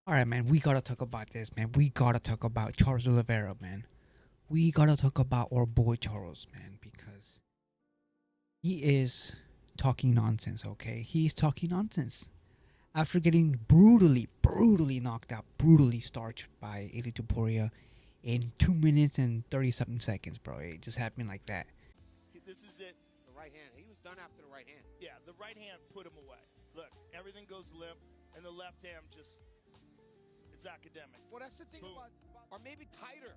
All right, man. We gotta talk about this, man. We gotta talk about Charles Oliveira, man. We gotta talk about our boy Charles, man, because he is talking nonsense. Okay, he's talking nonsense after getting brutally knocked out, brutally starched by Eli Tuporia in 2 minutes and 30 something seconds, bro. It just happened like that. This is it. The right hand. He was done after the right hand. Yeah, the right hand put him away. Look, everything goes limp, and the left hand just, it's academic. Well, that's the thing Boom. about, or maybe tighter.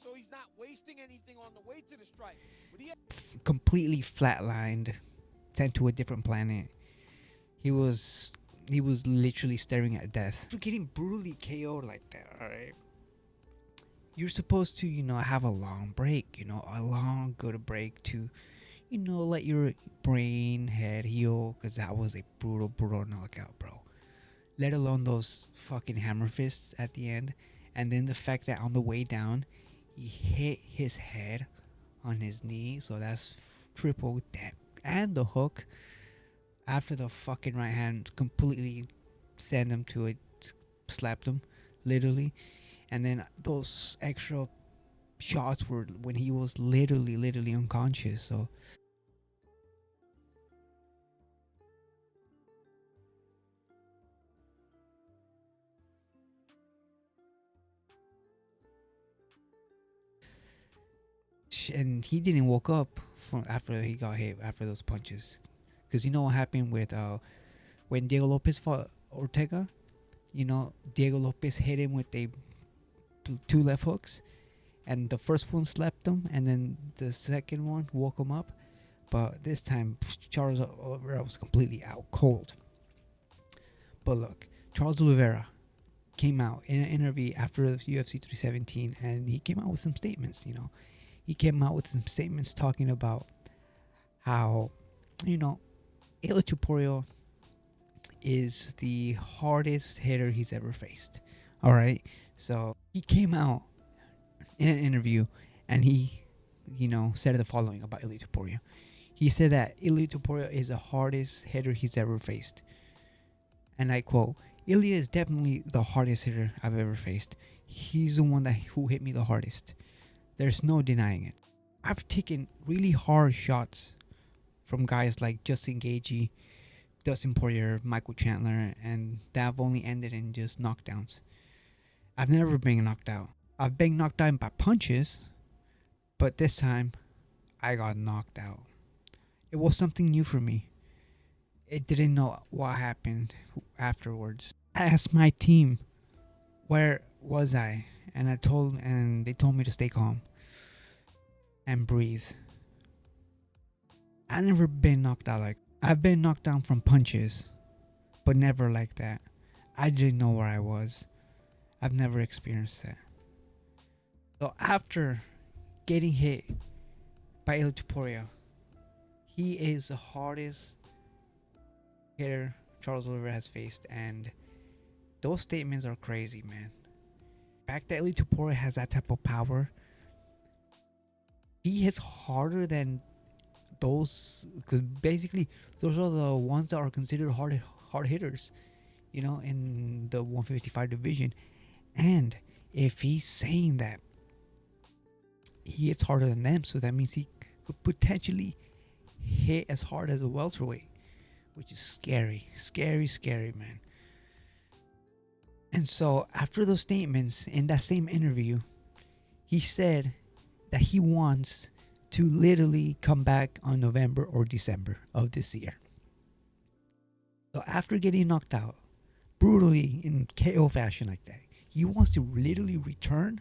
So he's not wasting anything on the way to the strike. But he Completely flatlined, sent to a different planet. He was literally staring at death. After getting brutally KO'd like that, alright. You're supposed to, have a long break, a long good break to, let your brain head heal, because that was a brutal knockout, bro. Let alone those fucking hammer fists at the end. And then the fact that on the way down, he hit his head on his knee, so that's triple that. And the hook after the fucking right hand completely sent him to it, slapped him, literally. And then those extra shots were when he was literally unconscious. So and he didn't woke up from after he got hit after those punches, because you know what happened with when Diego Lopez fought Ortega. Diego Lopez hit him with a two left hooks, and the first one slapped him, and then the second one woke him up. But this time, Charles Oliveira was completely out cold. But look, Charles Oliveira came out in an interview after the UFC 317, and he came out with some statements. He came out with some statements talking about how, Ilia Tuporio is the hardest hitter he's ever faced. All right, so he came out in an interview and he, said the following about Ilia Tuporio. He said that Ilia Tuporio is the hardest hitter he's ever faced. And I quote, Ilia is definitely the hardest hitter I've ever faced. He's the one who hit me the hardest. There's no denying it. I've taken really hard shots from guys like Justin Gaethje, Dustin Poirier, Michael Chandler, and that have only ended in just knockdowns. I've never been knocked out. I've been knocked out by punches, but this time I got knocked out. It was something new for me. It didn't know what happened afterwards. I asked my team, where was I? And they told me to stay calm and breathe. I've never been knocked out like I've been knocked down from punches, but never like that. I didn't know where I was. I've never experienced that. So after getting hit by Ilia Tuporia, he is the hardest hitter Charles Oliveira has faced, and those statements are crazy, man. The fact that Ilia Tuporia has that type of power, he hits harder than those, because basically those are the ones that are considered hard hitters, in the 155 division. And if he's saying that he hits harder than them, so that means he could potentially hit as hard as a welterweight, which is scary, man. And so after those statements in that same interview, he said that he wants to literally come back on November or December of this year. So after getting knocked out brutally in KO fashion like that, he wants to literally return.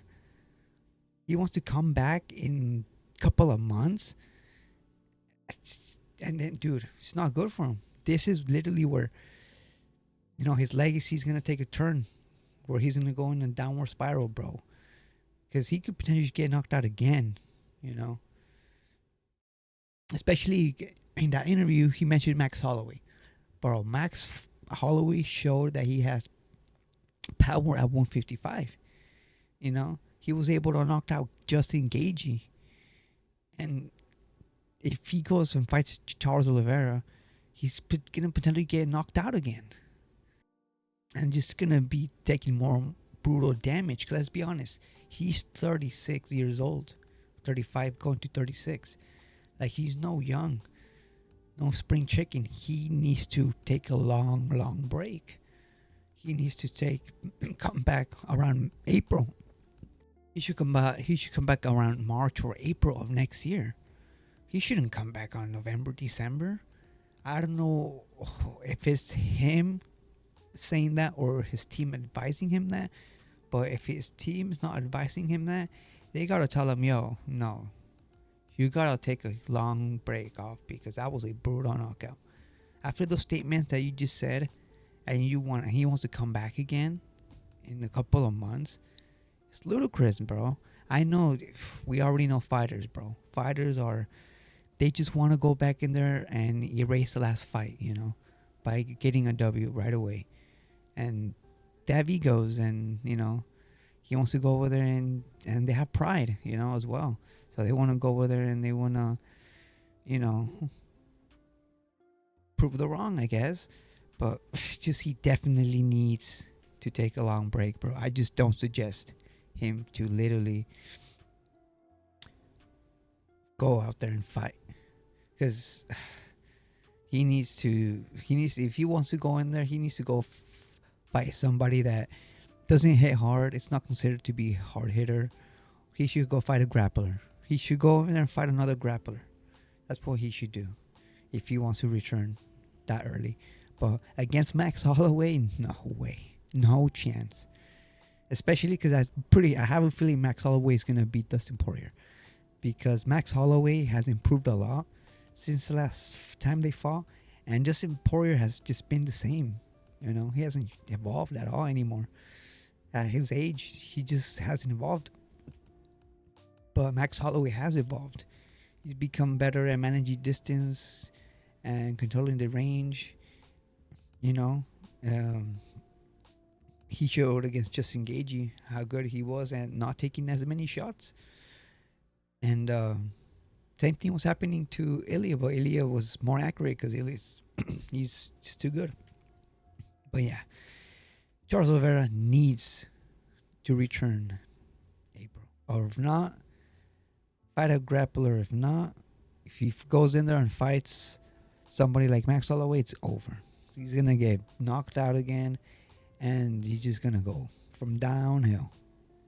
He wants to come back in a couple of months. And then, dude, it's not good for him. This is literally where, his legacy is going to take a turn, where he's going to go in a downward spiral, bro. Because he could potentially get knocked out again, Especially in that interview, he mentioned Max Holloway. Bro, Max Holloway showed that he has power at 155. He was able to knock out Justin Gaethje. And if he goes and fights Charles Oliveira, he's going to potentially get knocked out again. and just gonna be taking more brutal damage. 'Cause let's be honest, he's 36 years old, 35 going to 36. Like, he's no young, no spring chicken. He needs to take a long break. He needs to come back around April. He should come back. He should come back around March or April of next year. He shouldn't come back on November, December. I don't know if it's him saying that or his team advising him that. But if his team is not advising him that, they gotta tell him, yo, no, you gotta take a long break off because that was a brutal knockout. After those statements that you just said, and he wants to come back again in a couple of months, it's ludicrous, bro. I know, we already know fighters, bro. They just want to go back in there and erase the last fight, by getting a W right away. And they have egos, and, he wants to go over there and they have pride, as well. So they want to go over there and they want to, prove the wrong, I guess. But it's just, he definitely needs to take a long break, bro. I just don't suggest him to literally go out there and fight, because if he wants to go in there, he needs to go fight somebody that doesn't hit hard. It's not considered to be a hard hitter. He should go fight a grappler. He should go over there and fight another grappler. That's what he should do if he wants to return that early. But against Max Holloway, no way, no chance. Especially because I have a feeling Max Holloway is gonna beat Dustin Poirier, because Max Holloway has improved a lot since the last time they fought, and Dustin Poirier has just been the same. He hasn't evolved at all anymore. At his age, he just hasn't evolved. But Max Holloway has evolved. He's become better at managing distance and controlling the range. He showed against Justin Gaethje how good he was at not taking as many shots. And same thing was happening to Ilya, but Ilya was more accurate because he's just too good. But yeah, Charles Oliveira needs to return April. Or if not, fight a grappler. If not, if he goes in there and fights somebody like Max Holloway, it's over. He's going to get knocked out again, and he's just going to go from downhill.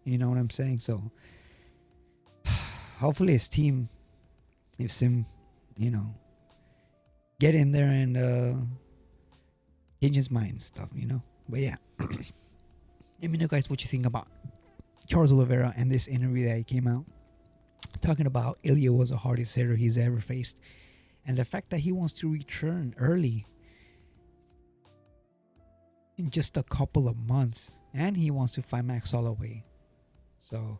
You know what I'm saying? So hopefully his team gives him, get in there and change his mind and stuff, But yeah, let me know, guys, what you think about Charles Oliveira and this interview that he came out talking about. Ilya was the hardest hitter he's ever faced, and the fact that he wants to return early in just a couple of months, and he wants to fight Max Holloway. So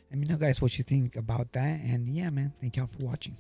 let me know, guys, what you think about that. And yeah, man, thank y'all for watching.